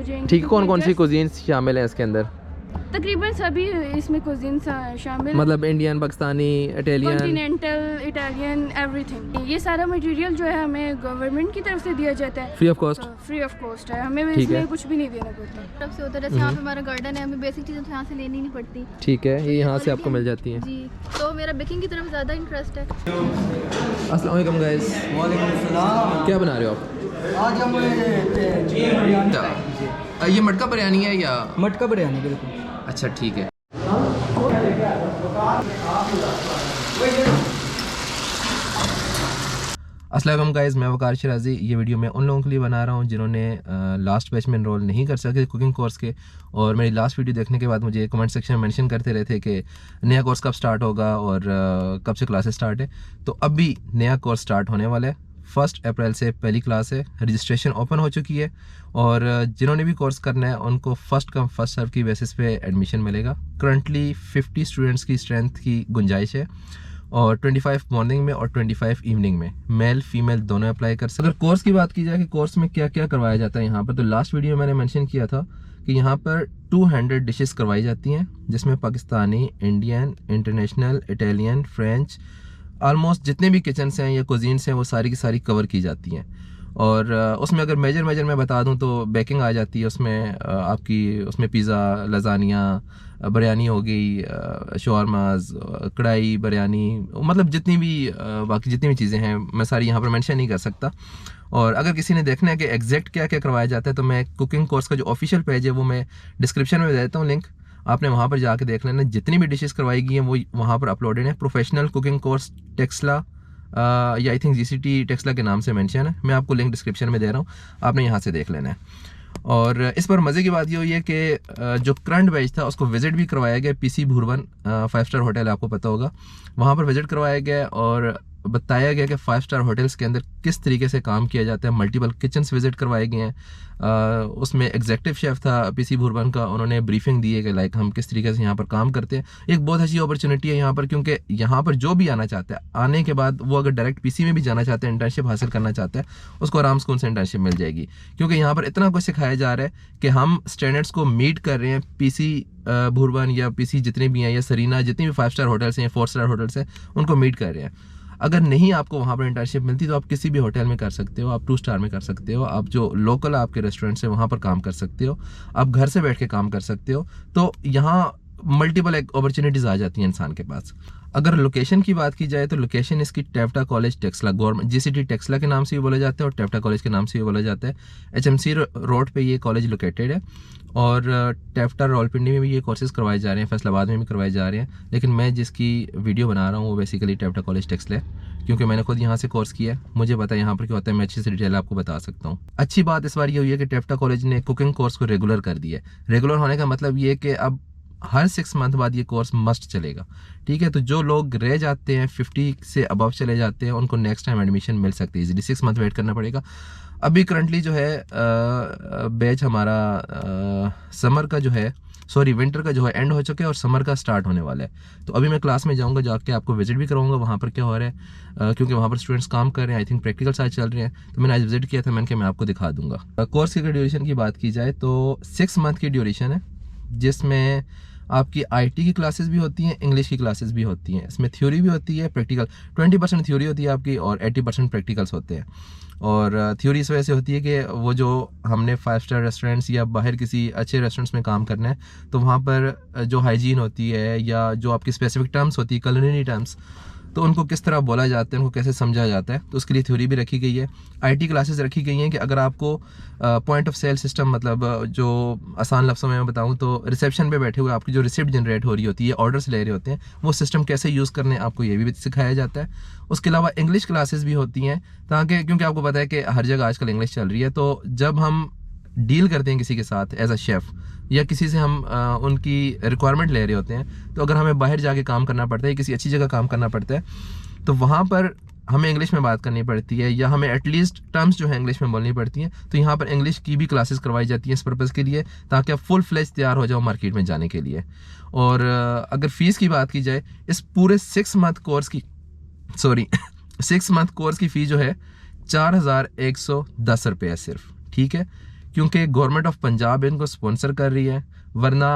जाएंगी। ठीक, कौन कौन सी कुजीन्स शामिल हैं इसके अंदर? तकरीबन सभी इसमें कुजीन शामिल, मतलब Indian, Pakistani, Italian, continental, Italian, everything. ये सारा मटेरियल जो है हमें गवर्नमेंट की तरफ से दिया जाता है, free of cost. Free of cost है, हमें इसमें कुछ भी नहीं देना पड़ता तरफ से होता है। जैसे यहाँ पे हमारा गार्डन है, हमें बेसिक चीज़ें तो यहाँ से लेनी नहीं पड़ती। ठीक है, ये यहाँ से आपको मिल जाती हैं जी। तो मेरा बेकिंग की तरफ ज़्यादा इंटरेस्ट है। अस्सलाम वालेकुम गाइस। वालेकुम सलाम। क्या बना रहे हो आप? आज हम ये मटका बिरयानी है या? मटका बिरयानी, बिल्कुल। अच्छा ठीक है। अस्सलाम वालेकुम गाइस, मैं वकार शिराजी। ये वीडियो मैं उन लोगों के लिए बना रहा हूँ जिन्होंने लास्ट बैच में एनरोल नहीं कर सके कुकिंग कोर्स के, और मेरी लास्ट वीडियो देखने के बाद मुझे कमेंट सेक्शन में मेंशन करते रहे थे कि नया कोर्स कब स्टार्ट होगा और कब से क्लासेस स्टार्ट है। तो अभी नया कोर्स स्टार्ट होने वाला है। 1 अप्रैल से पहली क्लास है, रजिस्ट्रेशन ओपन हो चुकी है, और जिन्होंने भी कोर्स करना है उनको फर्स्ट कम फर्स्ट सर्व की बेसिस पे एडमिशन मिलेगा। करंटली 50 स्टूडेंट्स की स्ट्रेंथ की गुंजाइश है, और 25 मॉर्निंग में और 25 इवनिंग में, मेल फीमेल दोनों अप्लाई कर सकते। अगर कोर्स की बात की जाए कि कोर्स में क्या क्या करवाया जाता है यहाँ पर, तो लास्ट वीडियो मैंने मेंशन किया था कि यहाँ पर 200 डिशेस करवाई जाती हैं, जिसमें Pakistani, Indian, international, Italian, French, almost जितने भी किचन्स हैं या कुजीन्स हैं वो सारी की सारी कवर की जाती हैं। और उसमें अगर मेजर मैं बता दूं तो बेकिंग आ जाती है उसमें, आपकी उसमें पिज़्ज़ा, लज़ानिया, बिरयानी हो गई, शवारमाज, कढ़ाई बिरयानी, मतलब जितनी भी बाकी जितनी भी चीज़ें हैं मैं सारी यहाँ पर मेंशन नहीं कर सकता। और अगर किसी ने देखना है कि एग्जैक्ट क्या क्या करवाया जाता है, तो मैं कुकिंग कोर्स का जो ऑफिशियल पेज है वो मैं डिस्क्रिप्शन में दे देता हूँ लिंक, आपने वहाँ पर जाके देख लेना। जितनी भी डिशेस करवाई गई हैं वो वहाँ पर अपलोडेड है। प्रोफेशनल कुकिंग कोर्स टेक्सला या आई थिंक GCT टेक्सला के नाम से मेंशन है, मैं आपको लिंक डिस्क्रिप्शन में दे रहा हूँ, आपने यहाँ से देख लेना है। और इस पर मज़े की बात ये हुई है कि जो करंट बैच था उसको विज़िट भी करवाया गया। PC भूरवन 5 स्टार होटल आपको पता होगा, वहाँ पर विज़िट करवाया गया और बताया गया कि 5 स्टार होटल्स के अंदर किस तरीके से काम किया जाता है। मल्टीपल किचन्स विज़िट करवाए गए हैं। उसमें एग्जेक्टिव शेफ़ था PC भूरवन का, उन्होंने ब्रीफिंग दी है कि लाइक हम किस तरीके से यहाँ पर काम करते हैं। एक बहुत अच्छी अपॉर्चुनिटी है यहाँ पर, क्योंकि यहाँ पर जो भी आना चाहता है, आने के बाद वो अगर डायरेक्ट PC में भी जाना चाहते हैं, इंटर्नशिप हासिल करना चाहता है, उसको आराम से उनसे इंटर्नशिप मिल जाएगी। क्योंकि यहाँ पर इतना कुछ सिखाया जा रहा है कि हम स्टैंडर्ड्स को मीट कर रहे हैं। PC भूरवन या PC जितने भी हैं, या सरीना, जितनी भी 5 स्टार होटल्स हैं, 4 स्टार होटल्स हैं, उनको मीट कर रहे हैं। अगर नहीं आपको वहाँ पर इंटर्नशिप मिलती तो आप किसी भी होटल में कर सकते हो, आप 2 स्टार में कर सकते हो, आप जो लोकल आपके रेस्टोरेंट्स हैं वहाँ पर काम कर सकते हो, आप घर से बैठ के काम कर सकते हो। तो यहाँ मल्टीपल अपॉर्चुनिटीज़ आ जाती हैं इंसान के पास। अगर लोकेशन की बात की जाए तो लोकेशन इसकी टेप्टा कॉलेज टेक्सला, गवर्नमेंट GCT टेक्सला के नाम से भी बोला जाता है और टेप्टा कॉलेज के नाम से भी बोला जाता है। HMC रोड पे ये कॉलेज लोकेटेड है, और टेप्टा रावलपिंडी में भी ये कोर्सेज करवाए जा रहे हैं, फैसलाबाद में भी करवाए जा रहे हैं। लेकिन मैं जिसकी वीडियो बना रहा हूँ वो बेसिकली टेप्टा कॉलेज टेक्सला है, क्योंकि मैंने खुद यहाँ से कोर्स किया है, मुझे पता है यहाँ पर क्या होता है, मैं अच्छी से डिटेल आपको बता सकता हूँ। अच्छी बात इस बार ये हुई है कि टेप्टा कॉलेज ने कुकिंग कोर्स को रेगुलर कर दिया है। रेगुलर होने का मतलब ये कि अब हर 6 मंथ बाद ये कोर्स मस्ट चलेगा। ठीक है, तो जो लोग रह जाते हैं, 50 से अबव चले जाते हैं, उनको नेक्स्ट टाइम एडमिशन मिल सकती है। इजीली 6 मंथ वेट करना पड़ेगा। अभी करंटली जो है बैच हमारा समर का जो है, सॉरी विंटर का जो है एंड हो चुका है और समर का स्टार्ट होने वाला है। तो अभी मैं क्लास में जाऊंगा, जाके आपको विजिट भी कराऊंगा वहाँ पर क्या हो रहा है, क्योंकि वहाँ पर स्टूडेंट्स काम कर रहे हैं। आई थिंक प्रैक्टिकल साथ चल रहे हैं, तो मैंने आज विजिट किया था, मैंने कहा मैं आपको दिखा दूंगा। कोर्स की ड्यूरेशन की बात की जाए तो 6 मंथ की ड्यूरेशन है, जिसमें आपकी IT की क्लासेस भी होती हैं, इंग्लिश की क्लासेस भी होती हैं। इसमें थ्योरी भी होती है, प्रैक्टिकल 20% थ्योरी होती है आपकी और 80% प्रैक्टिकल्स होते हैं। और थ्योरी इस वजह से होती है कि वो जो हमने 5 स्टार रेस्टोरेंट्स या बाहर किसी अच्छे रेस्टोरेंट्स में काम करना है, तो वहाँ पर जो हाइजीन होती है या जो आपकी स्पेसिफिक टर्म्स होती है, कुलिनरी टर्म्स, तो उनको किस तरह बोला जाता है, उनको कैसे समझा जाता है, तो उसके लिए थ्योरी भी रखी गई है। IT क्लासेस रखी गई हैं कि अगर आपको पॉइंट ऑफ सेल सिस्टम, मतलब जो आसान लफ्ज़ों में मैं बताऊं तो रिसेप्शन पे बैठे हुए आपकी जो रिसिप्ट जनरेट हो रही होती है, ऑर्डर्स ले रहे होते हैं, वो सिस्टम कैसे यूज़ करने आपको ये भी सिखाया जाता है। उसके अलावा इंग्लिश क्लासेस भी होती हैं, ताकि क्योंकि आपको पता है कि हर जगह आजकल इंग्लिश चल रही है, तो जब हम डील करते हैं किसी के साथ एज अ शेफ़, या किसी से हम उनकी रिक्वायरमेंट ले रहे होते हैं, तो अगर हमें बाहर जाके काम करना पड़ता है, किसी अच्छी जगह काम करना पड़ता है, तो वहाँ पर हमें इंग्लिश में बात करनी पड़ती है, या हमें एटलीस्ट टर्म्स जो है इंग्लिश में बोलनी पड़ती हैं। तो यहाँ पर इंग्लिश की भी क्लासेस करवाई जाती हैं इस पर्पज़ के लिए, ताकि आप फुल फ्लेज तैयार हो जाओ मार्केट में जाने के लिए। और अगर फ़ीस की बात की जाए, इस पूरे 6 मंथ कोर्स की 6 मंथ कोर्स की फ़ी जो है 4110 रुपये है सिर्फ। ठीक है, क्योंकि गवर्नमेंट ऑफ पंजाब इनको स्पॉन्सर कर रही है, वरना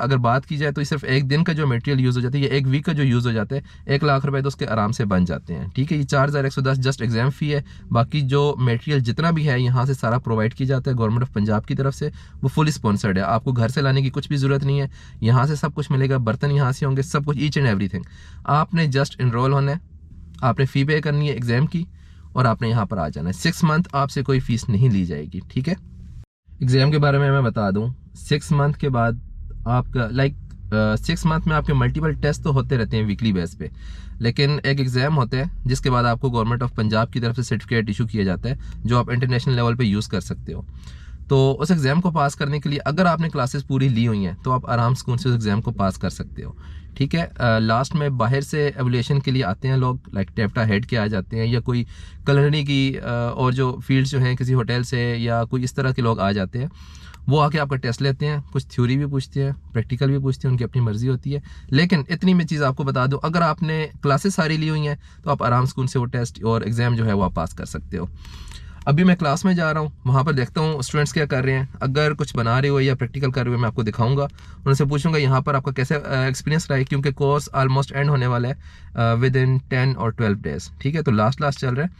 अगर बात की जाए तो सिर्फ एक दिन का जो मटेरियल यूज़ हो जाता है या एक वीक का जो यूज़ हो जाता है 1 लाख रुपए तो उसके आराम से बन जाते हैं। ठीक है, ये 4110 जस्ट एग्जाम फ़ी है। बाकी जो मटेरियल जितना भी है यहाँ से सारा प्रोवाइड किया जाता है गवर्नमेंट ऑफ पंजाब की तरफ से, वो फुली स्पॉन्सर्ड है। आपको घर से लाने की कुछ भी ज़रूरत नहीं है, यहाँ से सब कुछ मिलेगा, बर्तन यहाँ से होंगे, सब कुछ, ईच एंड एवरीथिंग। आपने जस्ट इनरोल होना है, आपने फ़ी पे करनी है एग्ज़ाम की, और आपने यहाँ पर आ जाना है। 6 मंथ आपसे कोई फ़ीस नहीं ली जाएगी। ठीक है, एग्ज़ाम के बारे में मैं बता दूं, 6 मंथ के बाद आपका 6 मंथ में आपके मल्टीपल टेस्ट तो होते रहते हैं वीकली बेस पे, लेकिन एक एग्ज़ाम होता है जिसके बाद आपको गवर्नमेंट ऑफ पंजाब की तरफ से सर्टिफिकेट इशू किया जाता है जो आप इंटरनेशनल लेवल पे यूज़ कर सकते हो। तो उस एग्ज़ाम को पास करने के लिए अगर आपने क्लासेस पूरी ली हुई हैं तो आप आराम सुकून से उस एग्ज़ाम को पास कर सकते हो। ठीक है, लास्ट में बाहर से एवल्यूएशन के लिए आते हैं लोग, लाइक टेप्टा हेड के आ जाते हैं, या कोई कलनरी की और जो फील्ड्स जो हैं किसी होटल से, या कोई इस तरह के लोग आ जाते हैं। वो आके आपका टेस्ट लेते हैं, कुछ थ्योरी भी पूछते हैं, प्रैक्टिकल भी पूछते हैं, उनकी अपनी मर्जी होती है। लेकिन इतनी मैं चीज़ आपको बता दूं, अगर आपने क्लासेस सारी ली हुई हैं तो आप आराम सुकून से वो टेस्ट और एग्ज़ाम जो है वो आप पास कर सकते हो। अभी मैं क्लास में जा रहा हूँ, वहाँ पर देखता हूँ स्टूडेंट्स क्या कर रहे हैं। अगर कुछ बना रहे हो या प्रैक्टिकल कर रहे हो मैं आपको दिखाऊंगा, उनसे पूछूंगा यहाँ पर आपका कैसे एक्सपीरियंस रहा है, क्योंकि कोर्स ऑलमोस्ट एंड होने वाला है विद इन 10 और 12 डेज़। ठीक है, तो लास्ट चल रहा है,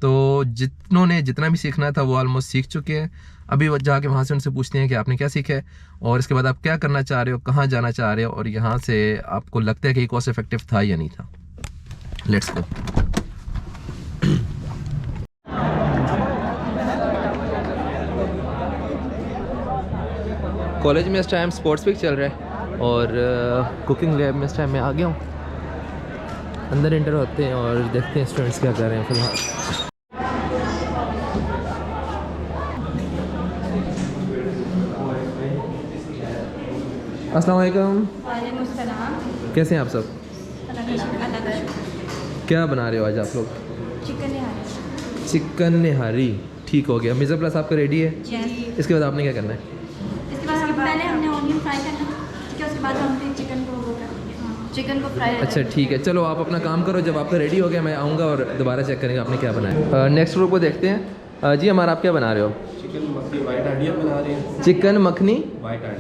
तो जिन्होंने जितना भी सीखना था वो ऑलमोस्ट सीख चुके हैं। अभी जाके वहाँ से उनसे पूछते हैं कि आपने क्या सीखा है, और इसके बाद आप क्या करना चाह रहे हो, कहाँ जाना चाह रहे हो, और यहाँ से आपको लगता है कि कॉस्ट इफेक्टिव था या नहीं था। Let's go. कॉलेज में इस टाइम स्पोर्ट्स वीक चल रहा है और कुकिंग लैब में इस टाइम मैं आ गया हूँ। अंदर इंटर होते हैं और देखते हैं स्टूडेंट्स क्या कर रहे हैं फिलहाल। अस्सलाम वालेकुम। कैसे हैं आप सब? क्या बना रहे हो आज आप लोग? चिकन निहारी। ठीक हो गया। मिर्ज़ा प्लस आपका रेडी है? इसके बाद आपने क्या करना है? पहले हमने ऑनियन फ्राई करना, ठीक है, उसके बाद हमने चिकन को फ्राई। अच्छा ठीक है, चलो आप अपना काम करो, जब आपका रेडी हो गया मैं आऊँगा और दोबारा चेक करेंगे आपने क्या बनाया। नेक्स्ट ग्रुप को देखते हैं। जी हमारा, आप क्या बना रहे हो? चिकन मखनी वाइट हांडी बना रहे हैं। चिकन मखनी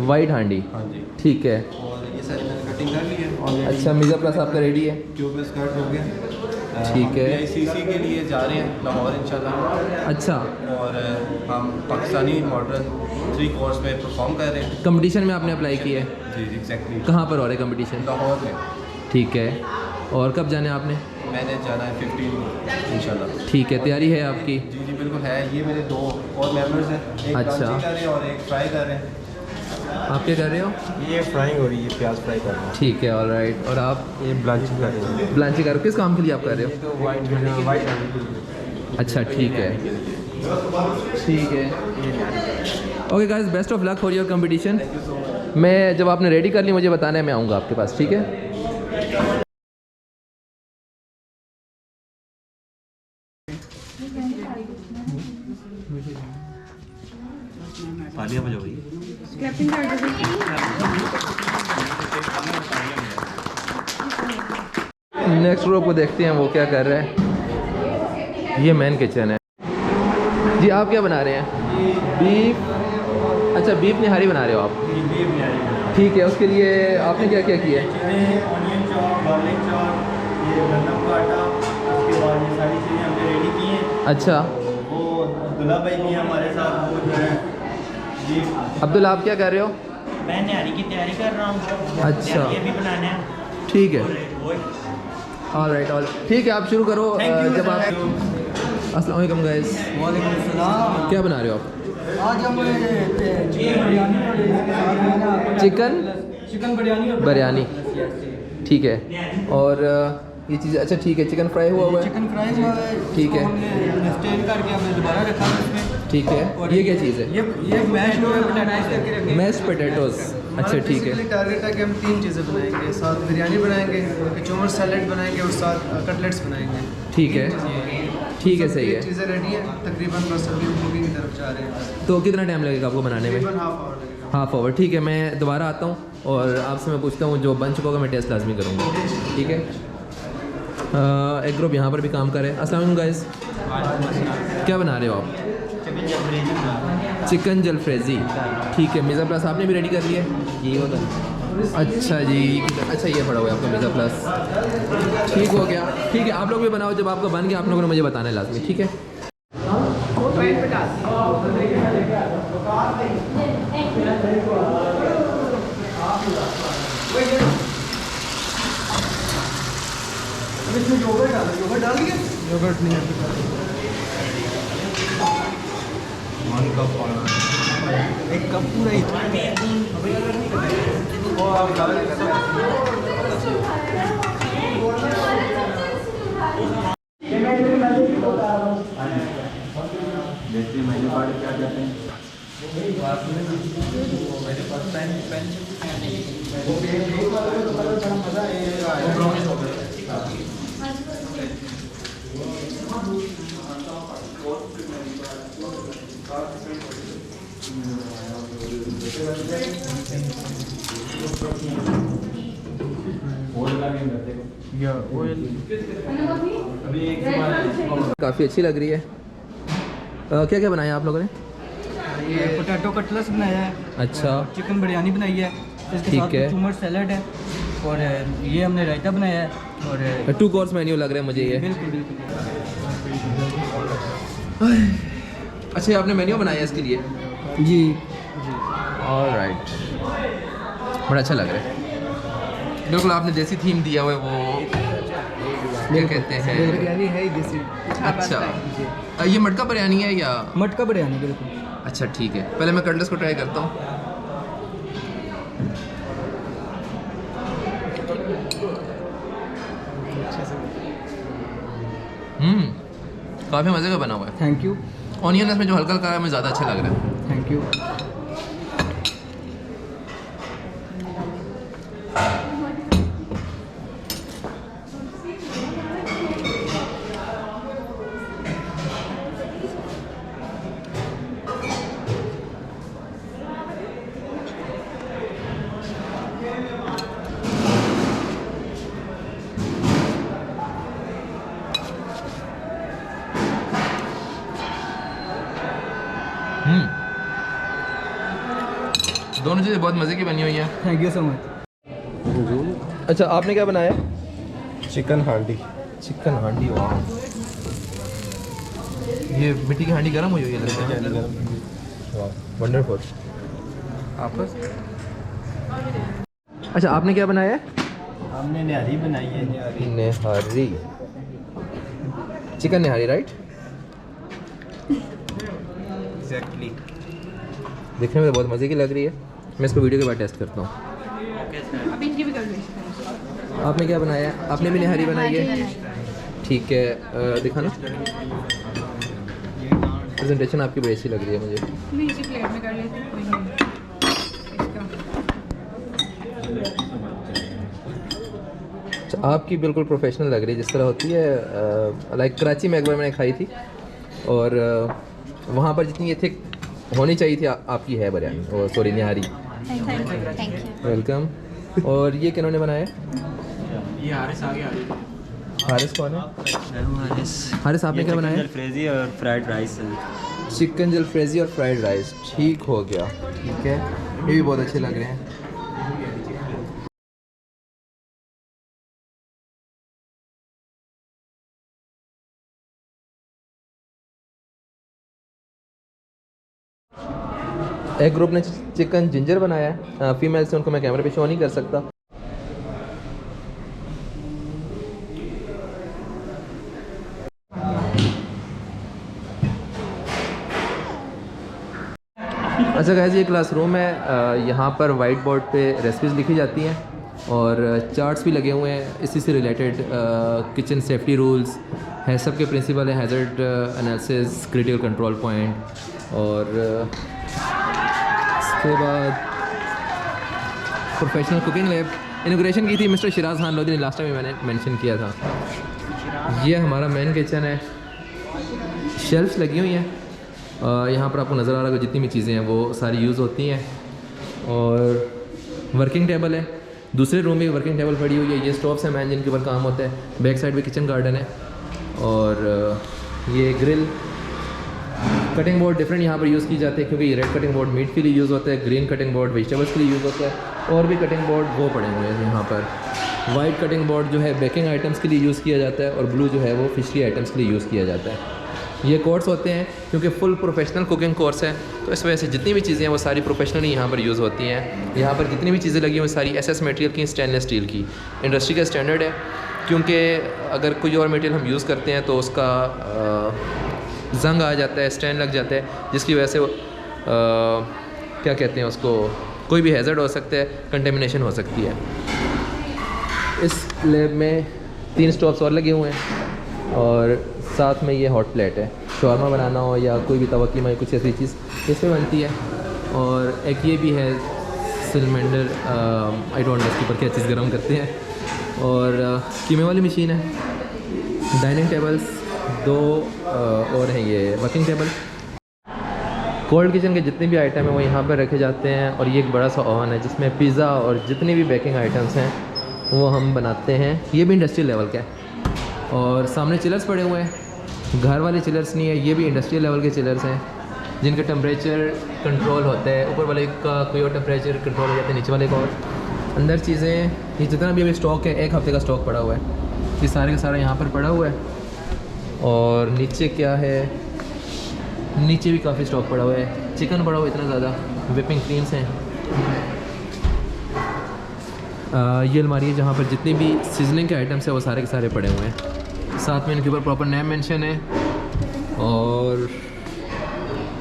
वाइट हांडी। हाँ जी, ठीक है। और ये सारी मैंने कटिंग कर ली है। अच्छा, मिर्ज़ा प्लस आपका रेडी है? क्यूब स्कर्ट हो गया। ठीक है। ICC के लिए जा रहे हैं लाहौर इंशाल्लाह। अच्छा, और हम पाकिस्तानी मॉडर्न 3 कोर्स में परफॉर्म कर रहे हैं। कंपटीशन में आपने अप्लाई किया है? जी जी एग्जैक्टली। कहाँ पर हो रहा है कंपटीशन? लाहौर में। ठीक है, और कब जाना है आपने? मैंने जाना है 15 इंशाल्लाह। ठीक है, तैयारी है आपकी? जी जी बिल्कुल है। ये मेरे 2 और मेंबर्स हैं, एक अच्छा। ब्रांची कर रहे हैं और एक फ्राई कर रहे हैं। आप क्या कर रहे हो? ये फ्राइंग हो रही है, प्याज फ्राई कर रहे हैं। ठीक है, ऑल राइट। और आप? ये ब्लांचिंग कर रहे हैं। ब्लांचिंग कर रहे हो? किस काम के लिए आप कर रहे हो? तो वाइट अच्छा ठीक है, ठीक है। Okay guys, best of luck for your competition. मैं जब आपने रेडी कर ली मुझे बताना है, मैं आऊँगा आपके पास। ठीक है। तालियां बजाओ भाई। नेक्स्ट ग्रुप को देखते हैं वो क्या कर रहा है। ये मेन किचन है। जी आप क्या बना रहे हैं? बीफ। अच्छा, बीफ निहारी बना रहे हो आप? ठीक है, उसके लिए आपने क्या क्या किया है? ऑनियन चॉप, गार्लिक चॉप, ये गन्ना का आटा, उसके बाद ये सारी चीज़ें हमने रेडी की हैं। अच्छा, वो अब्दुल्ला भाई भी हैं हमारे साथ, वो जो है जी। अब्दुल्ला आप क्या कर रहे हो? मैं निहारी की तैयारी कर रहा हूँ। अच्छा। ये भी बनाने हैं। ठीक है, वो ऑल राइट, ऑल ठीक है, आप शुरू करो। जब आप अस्सलाम वालेकुम गाइस। वालेकुम अस्सलाम। क्या बना रहे हो आप? आज हम चिकन बिरयानी चिकन बिरयानी बिरयानी। ठीक है, और ये चीज़, अच्छा ठीक है, चिकन फ्राई हुआ है? चिकन फ्राई हुआ है। ठीक है। हमने स्टेन करके हमने दोबारा रखा है इसमें। ठीक है, और ये क्या चीज़ है? ये मैश हुआ पोटैटोज करके रखे। Mashed potatoes. अच्छा ठीक है। टारगेट है कि हम 3 चीज़ें बनाएंगे, साथ बिरयानी बनाएंगे, कचौर सैलेड बनाएंगे और साथ कटलेट्स बनाएंगे। ठीक है, ठीक है, सही है। चीज़ें रेडी हैं, तकरीबन बस अभी कुकिंग की तरफ जा रहे हैं। तो कितना टाइम लगेगा आपको बनाने में? तकरीबन हाफ आवर लगेगा। Half hour. ठीक है, मैं दोबारा आता हूँ और आपसे मैं पूछता हूँ, जो बन चुका होगा मैं टेस्ट लाजमी करूँगा। ठीक है। एक ग्रुप यहाँ पर भी काम कर रहे हैं। अस्सलाम वालेकुम गाइस। क्या बना रहे हो आप? चिकन जलफ्रेजी, ठीक है। मिज़ा प्लस आपने भी रेडी कर लिया है? ये होता अच्छा जी, अच्छा ये पड़ा हुआ है आपका मिज़ा प्लस, ठीक हो गया। ठीक है, आप लोग भी बनाओ, जब आपका बन गया आप लोगों ने मुझे बताना है लाजमी, ठीक है। योगर्ट नहीं है एक कप पूरा ही जैसे मैंने कार्ड क्या कहते हैं काफ़ी अच्छी लग रही है। क्या क्या बनाया आप लोगों ने? ये पोटैटो कटलेट्स बनाया है, अच्छा, चिकन बिरयानी बनाई है, इसके ठीक साथ है। कचूमर सैलड है, और ये हमने रायता बनाया है, और 2 कोर्स मेन्यू लग रहा है मुझे ये। बिल्कुल बिल्कुल अच्छा, ये आपने मेन्यू बनाया है इसके लिए? जी। ऑलराइट, बड़ा अच्छा लग रहा है। बिल्कुल आपने देसी थीम दिया हुआ है, वो क्या कहते हैं, बिरयानी है ही देसी। अच्छा ये मटका बिरयानी है या? मटका बिरयानी बिल्कुल। अच्छा ठीक है, पहले मैं कटलेट्स को ट्राई करता हूँ। काफ़ी मज़े का बना हुआ है। थैंक यू ऑनियन इसमें जो हल्का हल्का है, मुझे ज़्यादा अच्छा लग रहा है। Thank you. दोनों चीज़ें बहुत मज़े की बनी हुई हैं। Thank you so much. अच्छा, आपने क्या बनाया? चिकन हांडी। चिकन हांडी, वाह। ये मिट्टी की हांडी गर्म हुई है लगता है। वंडरफुल। आपस अच्छा, आपने क्या बनाया है? हमने निहारी बनाई है। निहारी, चिकन निहारी, राइट? एग्जैक्टली। देखने में तो बहुत मज़े की लग रही है। मैं इसको वीडियो के बाद टेस्ट करता हूँ। आपने क्या बनाया है? आपने भी निहारी बनाई है? ठीक है, दिखाना। प्रेजेंटेशन आपकी बड़ी अच्छी लग रही है मुझे। नहीं, इसी प्लेट में कर लेते हैं, कोई नहीं। अच्छा, आपकी बिल्कुल प्रोफेशनल लग रही है, जिस तरह होती है। लाइक कराची में एक बार मैंने खाई थी, और वहाँ पर जितनी ये थिक होनी चाहिए थी आपकी है बिरयानी, और sorry nihari. Thank you. Welcome. और ये किन्होंने बनाया? ये हारिस आ गया। हारिस कौन है? हारिस आपने क्या बनाया? जलफ्रेजी और फ्राइड राइस। चिकन जलफ्रेजी और फ्राइड राइस, ठीक हो गया। ठीक है, ये भी बहुत अच्छे लग रहे हैं। एक ग्रुप ने चिकन जिंजर बनाया है, फीमेल से, उनको मैं कैमरे पे शो नहीं कर सकता। अच्छा गाइस, ये क्लासरूम है। यहाँ पर वाइट बोर्ड पे रेसिपीज़ लिखी जाती हैं, और चार्ट्स भी लगे हुए हैं इसी से रिलेटेड। किचन सेफ्टी रूल्स है, सबके प्रिंसिपल है, hazard analysis, critical control point, और उसके बाद प्रोफेशनल कुकिंग लैब। इनॉग्रेशन की थी मिस्टर शिराज खान लोधी ने, लास्ट टाइम मैंने मेंशन किया था। ये हमारा मेन किचन है, शेल्फ्स लगी हुई हैं। यहाँ पर आपको नज़र आ रहा है जितनी भी चीज़ें हैं वो सारी यूज़ होती हैं, और वर्किंग टेबल है। दूसरे रूम में वर्किंग टेबल पड़ी हुई है। ये स्टोव्स हैं मैन जिनके ऊपर काम होता है। बैक साइड में किचन गार्डन है, और ये ग्रिल, कटिंग बोर्ड डिफरेंट यहाँ पर यूज़ की जाते हैं, क्योंकि ये रेड कटिंग बोर्ड मीट के लिए यूज़ होता है, ग्रीन कटिंग बोर्ड वेजिटेबल्स के लिए यूज़ होता है, और भी कटिंग बोर्ड वो पड़े हुए हैं यहाँ पर। वाइट कटिंग बोर्ड जो है बेकिंग आइटम्स के लिए यूज़ किया जाता है, और ब्लू जो है वो फिशरी आइटम्स के लिए यूज़ किया जाता है। ये कोर्स होते हैं क्योंकि फुल प्रोफेशनल कुकिंग कोर्स है, तो इस वजह से जितनी भी चीज़ें हैं वो सारी प्रोफेशनली यहाँ पर यूज़ होती हैं। यहाँ पर जितनी भी चीज़ें लगी हुई सारी एसएस मटेरियल की, स्टेनलेस स्टील की, इंडस्ट्री का स्टैंडर्ड है। क्योंकि अगर कोई और मटेरियल हम यूज़ करते हैं तो उसका जंग आ जाता है, स्टैंड लग जाता है, जिसकी वजह से क्या कहते हैं उसको, कोई भी हैज़र्ड हो सकता है, कंटेमिनेशन हो सकती है। इस लैब में 3 स्टोव्स और लगे हुए हैं, और साथ में ये हॉट प्लेट है। शॉर्मा बनाना हो या कोई भी तवा कीमा कुछ ऐसी चीज़ इसमें बनती है। और एक ये भी है सिलेंडर, आई डोंट नो इसके ऊपर क्या चीज़ गर्म करते हैं। और कीमे वाली मशीन है। डाइनिंग टेबल्स 2 और हैं ये वर्किंग टेबल। कोल्ड किचन के जितने भी आइटम हैं वो यहाँ पर रखे जाते हैं, और ये एक बड़ा सा ओवन है जिसमें पिज़्ज़ा और जितने भी बेकिंग आइटम्स हैं वो हम बनाते हैं। ये भी इंडस्ट्रियल लेवल का है। और सामने चिलर्स पड़े हुए हैं, घर वाले चिलर्स नहीं है, ये भी इंडस्ट्रियल लेवल के चिलर्स हैं जिनका टेम्परेचर कंट्रोल होता है। ऊपर वाले का कोई और टेम्परेचर कंट्रोल हो जाता है, नीचे वाले का और। अंदर चीज़ें, ये जितना भी अभी स्टॉक है 1 हफ्ते का स्टॉक पड़ा हुआ है, ये सारे का सारा यहाँ पर पड़ा हुआ है। और नीचे क्या है, नीचे भी काफ़ी स्टॉक पड़ा हुआ है। चिकन पड़ा हुआ है इतना ज़्यादा, व्हिपिंग क्रीम्स हैं। ये अलमारी है जहाँ पर जितने भी सीजनिंग के आइटम्स हैं वो सारे के सारे पड़े हुए हैं। साथ में इनके ऊपर प्रॉपर नेम मेंशन है। और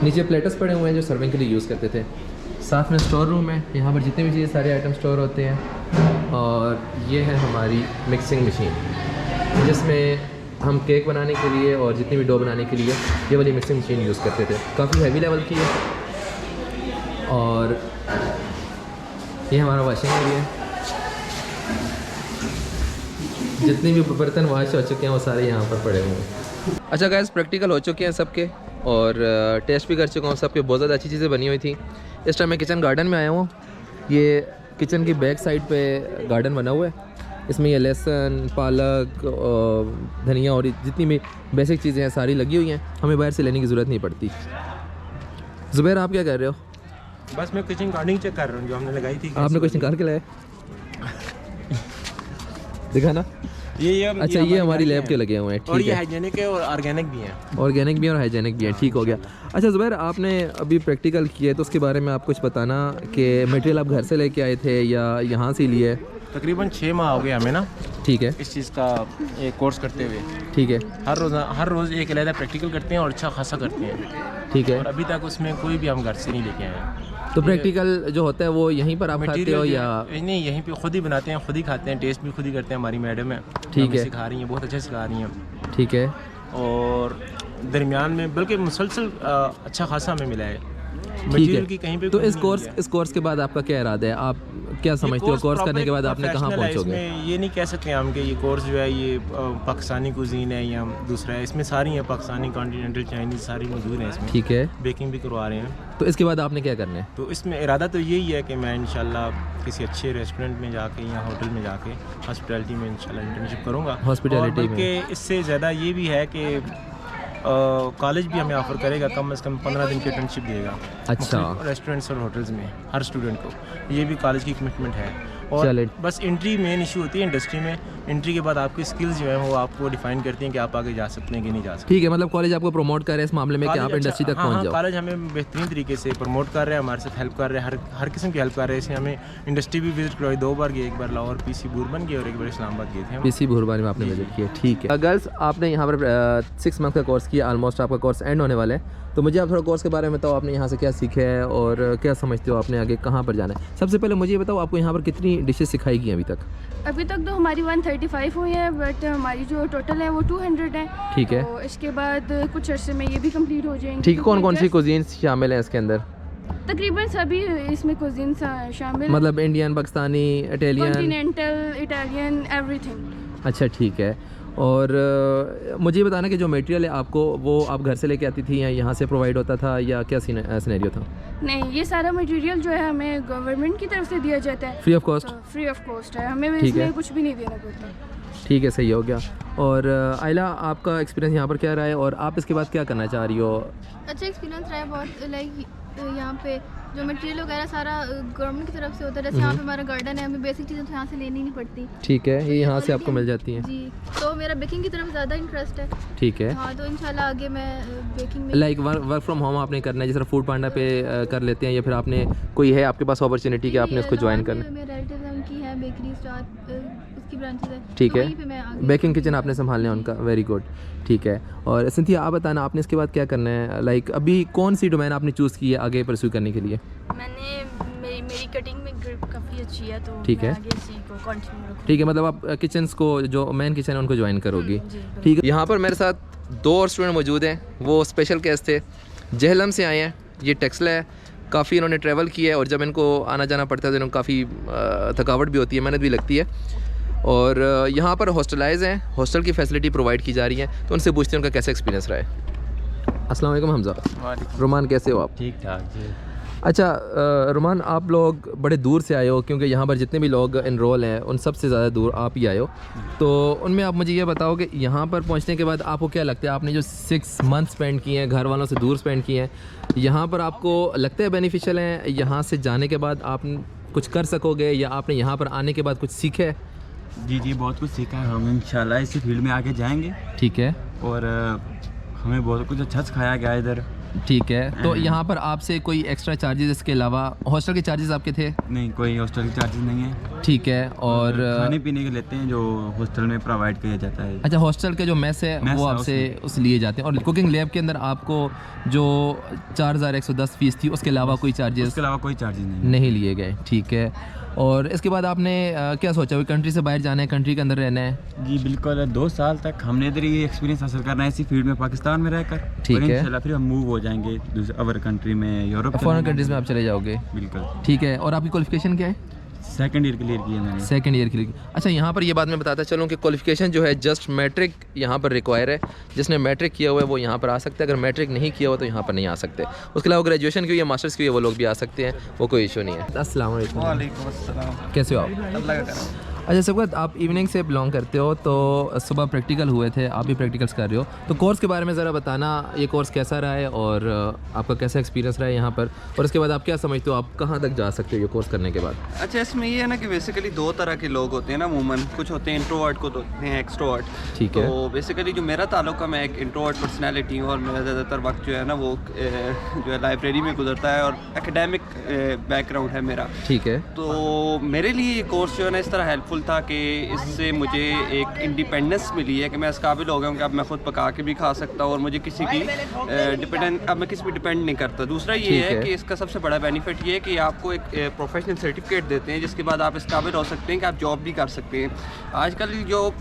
नीचे प्लेटर्स पड़े हुए हैं जो सर्विंग के लिए यूज़ करते थे। साथ में स्टोर रूम है, यहाँ पर जितने भी चीज़ें सारे आइटम स्टोर होते हैं। और ये है हमारी मिक्सिंग मशीन, जिसमें हम केक बनाने के लिए और जितनी भी डो बनाने के लिए ये वाली मिक्सिंग मशीन यूज़ करते थे। काफ़ी हैवी लेवल की है। और ये हमारा वॉशिंग एरिया है, जितने भी बर्तन वॉश हो चुके हैं वो सारे यहाँ पर पड़े हुए हैं। अच्छा गाइस, प्रैक्टिकल हो चुके हैं सबके, और टेस्ट भी कर चुका हूँ सबके। बहुत ज़्यादा अच्छी चीज़ें बनी हुई थी। इस टाइम मैं किचन गार्डन में आया हूँ। ये किचन की बैक साइड पे गार्डन बना हुआ है। इसमें ये लहसुन, पालक, धनिया और जितनी भी बेसिक चीज़ें हैं सारी लगी हुई हैं, हमें बाहर से लेने की ज़रूरत नहीं पड़ती। ज़ुबैर, आप क्या कर रहे हो? बस मैं किचन गार्डनिंग चेक कर रहा हूँ जो हमने लगाई थी। आपने कुछ निकाल के लाया? दिखाना। ये अच्छा, ये हमारी लैब के लगे हुए हैं। और ठीक ये है, हाइजेनिक है और ऑर्गेनिक भी हैं। ऑर्गेनिक भी और हाइजेनिक भी हैं। ठीक हो गया। अच्छा ज़ुबैर, आपने अभी प्रैक्टिकल किया तो उसके बारे में आप कुछ बताना कि मटेरियल आप घर से लेके आए थे या यहाँ से लिए? तकरीबन 6 माह हो गए हमें ना ठीक है, इस चीज़ का एक कोर्स करते हुए। ठीक है, हर रोज़ एक अलग प्रैक्टिकल करते हैं और अच्छा खासा करते हैं। ठीक है। और अभी तक उसमें कोई भी हम घर से नहीं लेके आए हैं। तो प्रैक्टिकल जो होता है वो यहीं पर आप खाते हो या? नहीं, यहीं पे खुद ही बनाते हैं, खुद ही खाते हैं, टेस्ट भी खुद ही करते हैं। हमारी मैडम है, ठीक है, सिखा रही हैं, बहुत अच्छा सिखा रही हैं। ठीक है। और दरमियान में बल्कि मुसलसल अच्छा खासा हमें मिला है। ठीक है। की कहीं पे तो इस कोर्स के बाद आपका क्या इरादा है? आप क्या समझते हो कोर्स करने के बाद आपने कहाँ पहुँचोगे? ये नहीं कह सकते हम कि ये कोर्स जो है ये पाकिस्तानी कुजीन है या दूसरा है। इसमें सारी हैं, पाकिस्तानी, कॉन्टिनेंटल, चाइनीज़ सारी मौजूद हैं इसमें। ठीक है। बेकिंग भी करवा रहे हैं। तो इसके बाद आपने क्या करना है? तो इसमें इरादा तो यही है कि मैं इंशाल्लाह किसी अच्छे रेस्टोरेंट में जाके या होटल में जाके हॉस्पिटैलिटी में इंशाल्लाह इंटर्नशिप करूँगा। हॉस्पिटैलिटी में? बल्कि इससे ज़्यादा ये भी है कि कॉलेज भी हमें ऑफ़र करेगा, कम से कम 15 दिन की इंटर्नशिप देगा। अच्छा। रेस्टोरेंट्स और होटल्स में हर स्टूडेंट को, ये भी कॉलेज की कमिटमेंट है। और चले। बस एंट्री मेन इशू होती है इंडस्ट्री में। एंट्री के बाद आपकी स्किल्स जो है वो आपको डिफाइन करती हैं कि आप आगे जा सकते हैं कि नहीं जा सकते। ठीक है, मतलब कॉलेज आपको प्रमोट कर रहे हैं इस मामले में कि आप इंडस्ट्री तक पहुंच जाओ। कॉलेज हमें बेहतरीन तरीके से प्रमोट कर रहे हैं, हमारे साथ हेल्प कर रहे हैं, हर किस्म की हेल्प कर रहे हैं। इसलिए हमें इंडस्ट्री भी विजिट करवाई 2 बार गए, एक बार लाहौर पीसी बुरबन गए और एक बार इस्लामाबाद गए थे। पीसी बुरबान में आपने विजिट किया। ठीक है। गर्ल्स, आपने यहाँ पर 6 मंथ का कोर्स किया, ऑलमोस्ट आपका कोर्स एंड होने वाला है। तो मुझे आप थोड़ा कोर्स के बारे में बताओ, आपने यहाँ से क्या सीखा है और क्या समझते हो आपने आगे कहाँ पर जाना है? सबसे पहले मुझे ये बताओ, आपको यहाँ पर कितनी डिशेस सिखाई गई अभी तक? अभी तक तो हमारी 135 हुई है, बट हमारी जो टोटल है वो 200 है। ठीक है। तो इसके बाद कुछ अर्से में ये भी कंप्लीट हो जाएंगे। ठीक है। कौन कौन सी कुजीन्स शामिल हैं इसके अंदर? तकरीबन सभी इसमें कुजीन शामिल, मतलब Indian, Pakistani, Italian, continental, Italian, everything. अच्छा, ठीक है। और मुझे ये बताना कि जो मटेरियल है आपको वो आप घर से लेके आती थी या यहाँ से प्रोवाइड होता था या क्या सिनेरियो था? नहीं, ये सारा मटेरियल जो है हमें गवर्नमेंट की तरफ से दिया जाता है, free of cost? Free of cost है, हमें ठीक है। इसमें कुछ भी नहीं देना पड़ता। ठीक है, सही हो गया। और आयला, आपका एक्सपीरियंस यहाँ पर क्या रहा है और आप इसके बाद क्या करना चाह रही हो? अच्छा एक्सपीरियंस रहा है बहुत। लाइक यहाँ पे जो मटेरियल वगैरह सारा गवर्नमेंट की तरफ से होता है। जैसे यहाँ पे हमारा गार्डन है, हमें बेसिक चीज़ें तो यहाँ से लेनी नहीं पड़ती। ठीक है, ये यहाँ से आपको मिल जाती हैं। जी, तो मेरा बेकिंग की तरफ ज़्यादा इंटरेस्ट है। ठीक है। हाँ, तो इंशाल्लाह आगे मैं बेकिंग में लाइक वर्क फ्रॉम होम आपने करना है, जैसे फूड पांडा पे कर लेते हैं, या फिर आपने कोई है आपके पास अपॉर्चुनिटी कि आपने उसको ज्वाइन करना? मेरे रिलेटिव हैं, उनकी है बेकरी स्टार, उसकी ब्रांचेस है। ठीक तो है, वहीं पे मैं आगे बेकिंग किचन आपने संभालना है उनका। वेरी गुड, ठीक है। और सिंथिया, आप बताना आपने इसके बाद क्या करना है? लाइक अभी कौन सी डोमेन आपने चूज़ की है आगे परस्यू करने के लिए? मैंने मेरी कटिंग में ग्रिप काफ़ी अच्छी है, तो ठीक है, मैं आगे इसी को कंटिन्यू रखूँगी। ठीक है, मतलब आप किचन्स को, जो मेन किचन है उनको ज्वाइन करोगी। जी, ठीक है। यहाँ पर मेरे साथ 2 और स्टूडेंट मौजूद हैं, वो स्पेशल केस थे, जहलम से आए हैं। ये टेक्सला है, काफ़ी इन्होंने ट्रैवल किया है और जब इनको आना जाना पड़ता है तो इनको काफ़ी थकावट भी होती है, मेहनत भी लगती है। और यहाँ पर हॉस्टलाइज हैं, हॉस्टल की फैसिलिटी प्रोवाइड की जा रही है, तो उनसे पूछते हैं उनका कैसा एक्सपीरियंस रहा है। अस्सलाम वालेकुम हमज़ा। रोमान, कैसे हो आप? ठीक ठाक जी। अच्छा रोमान, आप लोग बड़े दूर से आए हो, क्योंकि यहाँ पर जितने भी लोग इनरोल हैं उन सब से ज़्यादा दूर आप ही आए हो, तो उनमें आप मुझे ये बताओ कि यहाँ पर पहुँचने के बाद आपको क्या लगता है? आपने जो 6 मंथ स्पेंड किए हैं, घर वालों से दूर स्पेंड किए हैं, यहाँ पर आपको लगता है बेनिफिशियल हैं? यहाँ से जाने के बाद आप कुछ कर सकोगे, या आपने यहाँ पर आने के बाद कुछ सीखे? जी, बहुत कुछ सीखा है। हम इंशाल्लाह इसी फील्ड में आगे जाएंगे। ठीक है। और हमें बहुत कुछ अच्छा सिखाया गया इधर। ठीक है, तो यहाँ पर आपसे कोई एक्स्ट्रा चार्जेस इसके अलावा हॉस्टल के चार्जेस आपके थे? नहीं, कोई हॉस्टल के चार्जेस नहीं है। ठीक है। और खाने पीने के लेते हैं जो हॉस्टल में प्रोवाइड किया जाता है। अच्छा, हॉस्टल के जो मेस है वो आपसे उस लिए जाते हैं, और कुकिंग लैब के अंदर आपको जो 4110 फीस थी उसके अलावा कोई चार्जेस? उसके अलावा कोई चार्जेस नहीं लिए गए। ठीक है। और इसके बाद आपने क्या सोचा, कोई कंट्री से बाहर जाना है, कंट्री के अंदर रहना है? जी बिल्कुल, 2 साल तक हमने इधर ही एक्सपीरियंस हासिल करना है इसी फील्ड में, पाकिस्तान में रहकर। ठीक है। इंशाल्लाह फिर हम मूव हो जाएंगे दूसरे अदर कंट्री में, यूरोप, फॉरेन कंट्रीज में आप चले जाओगे। बिल्कुल। ठीक है। और आपकी क्वालिफिकेशन क्या है? सेकंड ईयर क्लियर किया मैंने। Second year clear. अच्छा, यहाँ पर ये बात मैं बताता चलूँ कि क्वालिफिकेशन जो है जस्ट मैट्रिक यहाँ पर रिक्वायर है। जिसने मैट्रिक किया हुआ है वो यहाँ पर आ सकता है, अगर मैट्रिक नहीं किया हुआ तो यहाँ पर नहीं आ सकते। उसके अलावा ग्रेजुएशन की हुई है, मास्टर्स की हुई है, वो लोग भी आ सकते हैं, वो कोई इशू नहीं है। अस्सलाम वालेकुम। वालेकुम अस्सलाम। कैसे हो आप? अल्लाह का करम। अच्छा सबकत, आप इवनिंग से बिलोंग करते हो, तो सुबह प्रैक्टिकल हुए थे, आप भी प्रैक्टिकल्स कर रहे हो, तो कोर्स के बारे में ज़रा बताना, ये कोर्स कैसा रहा है और आपका कैसा एक्सपीरियंस रहा है यहाँ पर, और इसके बाद आप क्या समझते हो आप कहाँ तक जा सकते हो ये कोर्स करने के बाद? अच्छा, इसमें ये है ना कि बेसिकली 2 तरह के लोग होते हैं ना अमूमन, कुछ होते हैं इंट्रोवर्ट, को होते हैं एक्सट्रोवर्ट। ठीक है। तो बेसिकली जो मेरा ताल्लुक है, मैं एक इंट्रोवर्ट पर्सनैलिटी हूँ और मेरा ज़्यादातर वक्त जो है ना वो जो है लाइब्रेरी में गुजरता है और एकेडमिक बैकग्राउंड है मेरा। ठीक है। तो मेरे लिए ये कोर्स जो है ना इस तरह हेल्पफुल था कि इससे मुझे एक इंडिपेंडेंस मिली है कि मैं इस काबिल हो गया हूँ कि अब मैं खुद पका के भी खा सकता हूँ और मुझे किसी की अब मैं किसी पर डिपेंड नहीं करता। दूसरा ये है कि इसका सबसे बड़ा बेनिफिट ये है कि आपको एक प्रोफेशनल सर्टिफिकेट देते हैं जिसके बाद आप इस काबिल हो सकते हैं कि आप जॉब भी कर सकते हैं। आजकल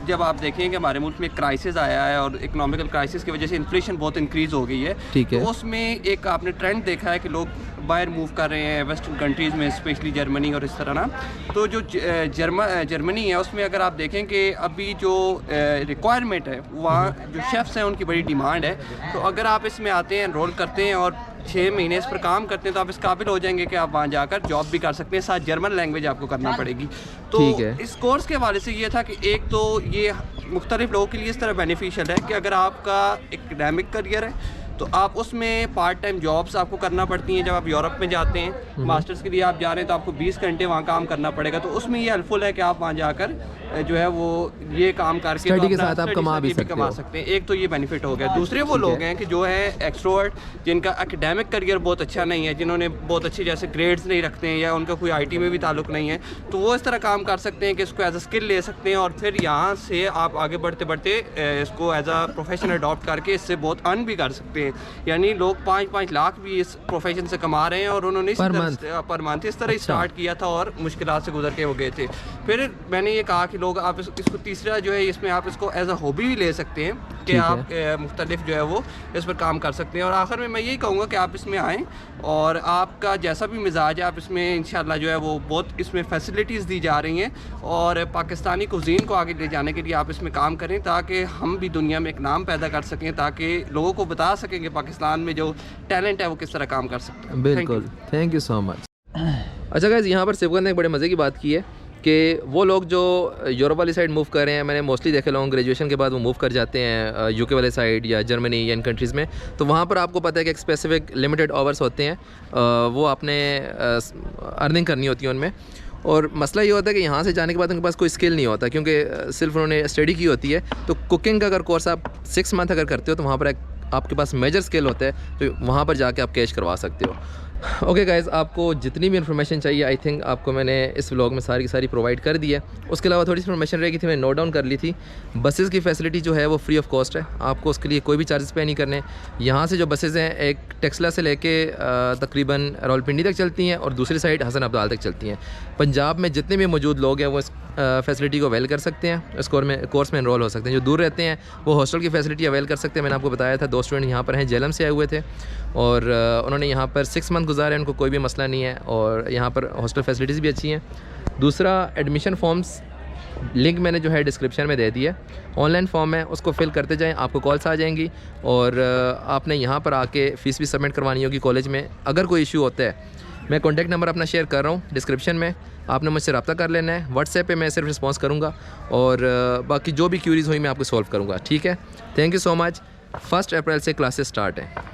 जब आप देखें कि हमारे मुल्क में क्राइसिस आया है और इकोनॉमिकल क्राइसिस की वजह से इन्फ्लेशन बहुत इंक्रीज़ हो गई है, तो उसमें एक आपने ट्रेंड देखा है कि लोग बाहर मूव कर रहे हैं वेस्टर्न कंट्रीज़ में, स्पेशली जर्मनी और इस तरह ना। तो जो जर्मनी है उसमें अगर आप देखें कि अभी जो रिक्वायरमेंट है वहाँ जो शेफ़्स हैं उनकी बड़ी डिमांड है। तो अगर आप इसमें आते हैं, एनरोल करते हैं और 6 महीने इस पर काम करते हैं तो आप इस काबिल हो जाएंगे कि आप वहाँ जाकर जॉब भी कर सकते हैं, साथ जर्मन लैंग्वेज आपको करना पड़ेगी। तो इस कोर्स के हवाले से ये था कि एक तो ये मुख्तलिफ लोगों के लिए इस तरह बेनिफिशियल है कि अगर आपका एकेडमिक करियर है तो आप उसमें पार्ट टाइम जॉब्स आपको करना पड़ती हैं। जब आप यूरोप में जाते हैं मास्टर्स के लिए आप जा रहे हैं तो आपको 20 घंटे वहाँ काम करना पड़ेगा, तो उसमें ये हेल्पफुल है कि आप वहाँ जाकर जो है वो ये काम करके स्टडी के साथ आप कमा भी सकते हैं। एक तो ये बेनिफिट हो गया। दूसरे वो लोग हैं कि जो है एक्सट्रोवर्ट, जिनका एकेडमिक करियर बहुत अच्छा नहीं है, जिन्होंने बहुत अच्छे जैसे ग्रेड्स नहीं रखते हैं या उनका कोई IT में भी ताल्लुक नहीं है, तो वो इस तरह काम कर सकते हैं कि इसको एज अ स्किल ले सकते हैं और फिर यहाँ से आप आगे बढ़ते बढ़ते इसको एज अ प्रोफेशन अडॉप्ट करके इससे बहुत अर्न भी कर सकते हैं। यानी लोग 5-5 लाख भी इस प्रोफेशन से कमा रहे हैं और उन्होंने पर मंथ इस तरह स्टार्ट किया था और मुश्किलात से गुजर के वो गए थे। फिर मैंने ये कहा कि लोग आप इसको तीसरा जो है इसमें आप इसको एज अ हॉबी भी ले सकते हैं कि आप मुख्तलिफ जो है वो इस पर काम कर सकते हैं। और आखिर में मैं यही कहूँगा कि आप इसमें आएँ और आपका जैसा भी मिजाज है आप इसमें इंशाल्लाह जो है वो बहुत इसमें फैसिलिटीज़ दी जा रही हैं और पाकिस्तानी कुज़ीन को आगे ले जाने के लिए आप इसमें काम करें ताकि हम भी दुनिया में एक नाम पैदा कर सकें, ताकि लोगों को बता सकें कि पाकिस्तान में जो टैलेंट है वो किस तरह काम कर सकते हैं। बिल्कुल, थैंक यू सो मच। अच्छा गाइस, यहाँ पर सिबगन ने एक बड़े मज़े की बात की है कि वो लोग जो यूरोप वाली साइड मूव कर रहे हैं, मैंने मोस्टली देखे लोग ग्रेजुएशन के बाद वो मूव कर जाते हैं यूके वाले साइड या जर्मनी या इन कंट्रीज़ में, तो वहाँ पर आपको पता है कि एक स्पेसिफिक लिमिटेड आवर्स होते हैं, वो आपने अर्निंग करनी होती है उनमें। और मसला ये होता है कि यहाँ से जाने के बाद उनके पास कोई स्किल नहीं होता, क्योंकि सिर्फ उन्होंने स्टडी की होती है। तो कुकिंग का अगर कोर्स आप 6 मंथ अगर करते हो तो वहाँ पर आपके पास मेजर स्किल होता है, तो वहाँ पर जाके आप कैश करवा सकते हो। ओके गाइज़, आपको जितनी भी इन्फॉर्मेशन चाहिए आई थिंक आपको मैंने इस व्लॉग में सारी की सारी प्रोवाइड कर दी है। उसके अलावा थोड़ी सी इन्फॉर्मेशन रह गई थी, मैंने नोट डाउन कर ली थी। बसेज़ की फैसिलिटी जो है वो फ्री ऑफ कॉस्ट है, आपको उसके लिए कोई भी चार्जेस पे नहीं करने। यहाँ से जो बसेज़ हैं एक टेक्सला से लेके तकरीबन रावलपिंडी तक चलती हैं और दूसरी साइड हसन अब्दाल तक चलती हैं। पंजाब में जितने भी मौजूद लोग हैं वो इस फैसिलिटी को अवेल कर सकते हैं, इस कोर्स में एनरोल हो सकते हैं। जो दूर रहते हैं वो हॉस्टल की फैसिलिटी अवेल कर सकते हैं। मैंने आपको बताया था 2 स्टूडेंट यहाँ पर हैं, जेलम से आए हुए थे और उन्होंने यहाँ पर 6 मंथ गुजारे, उनको कोई भी मसला नहीं है और यहाँ पर हॉस्टल फैसिलिटीज़ भी अच्छी हैं। दूसरा, एडमिशन फॉर्म्स लिंक मैंने जो है डिस्क्रिप्शन में दे दिया, ऑनलाइन फॉर्म है, उसको फिल करते जाएं, आपको कॉल्स आ जाएंगी और आपने यहाँ पर आके फ़ीस भी सबमिट करवानी होगी कॉलेज में। अगर कोई इशू होता है, मैं कॉन्टैक्ट नंबर अपना शेयर कर रहा हूँ डिस्क्रिप्शन में, आपने मुझसे रब्ता कर लेना है। व्हाट्सएप पे मैं सिर्फ रिस्पॉन्स करूँगा और बाकी जो भी क्यूरीज़ हुई मैं आपको सॉल्व करूँगा, ठीक है। Thank you so much. 1 अप्रैल से क्लासेस स्टार्ट हैं।